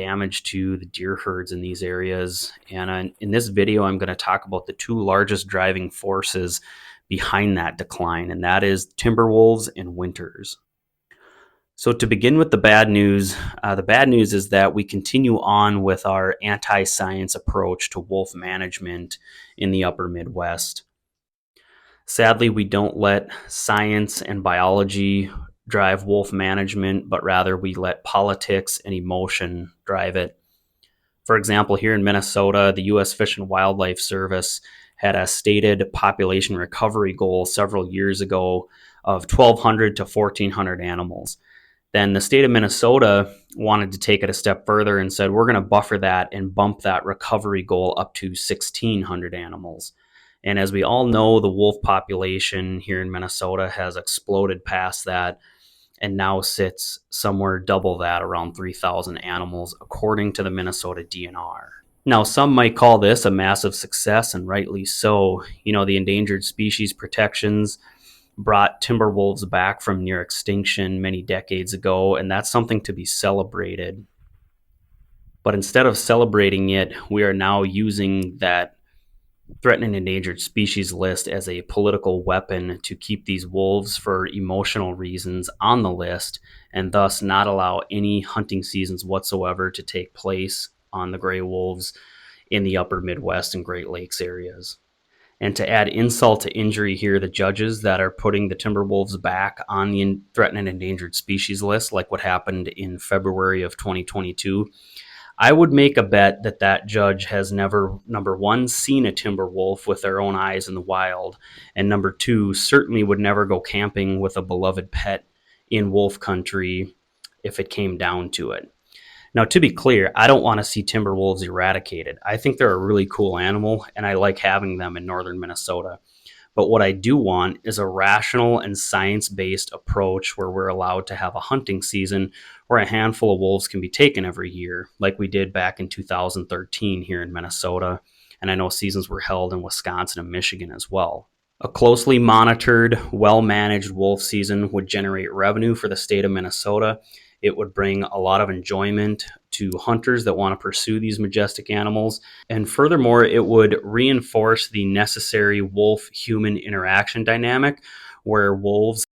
damage to the deer herds in these areas. And in this video, I'm going to talk about the two largest driving forces behind that decline, and that is timber wolves and winters. So to begin with the bad news is that we continue on with our anti-science approach to wolf management in the upper Midwest. Sadly, we don't let science and biology drive wolf management, but rather we let politics and emotion drive it. For example, here in Minnesota, the U.S. Fish and Wildlife Service had a stated population recovery goal several years ago of 1,200 to 1,400 animals. Then the state of Minnesota wanted to take it a step further and said, we're going to buffer that and bump that recovery goal up to 1,600 animals. And as we all know, the wolf population here in Minnesota has exploded past that and now sits somewhere double that, around 3,000 animals, according to the Minnesota DNR. Now, some might call this a massive success, and rightly so. You know, the endangered species protections brought timber wolves back from near extinction many decades ago, and that's something to be celebrated. But instead of celebrating it, we are now using that threatened and endangered species list as a political weapon to keep these wolves for emotional reasons on the list, and thus not allow any hunting seasons whatsoever to take place on the gray wolves in the upper Midwest and Great Lakes areas. And to add insult to injury here, the judges that are putting the timber wolves back on the threatened and endangered species list, like what happened in February of 2022, I would make a bet that that judge has never, number one, seen a timber wolf with their own eyes in the wild, and number two, certainly would never go camping with a beloved pet in wolf country if it came down to it. Now, to be clear, I don't want to see timber wolves eradicated. I think they're a really cool animal, and I like having them in northern Minnesota. But what I do want is a rational and science-based approach where we're allowed to have a hunting season where a handful of wolves can be taken every year, like we did back in 2013 here in Minnesota. And I know seasons were held in Wisconsin and Michigan as well. A closely monitored, well-managed wolf season would generate revenue for the state of Minnesota. It would bring a lot of enjoyment to hunters that want to pursue these majestic animals. And furthermore, it would reinforce the necessary wolf-human interaction dynamic where wolves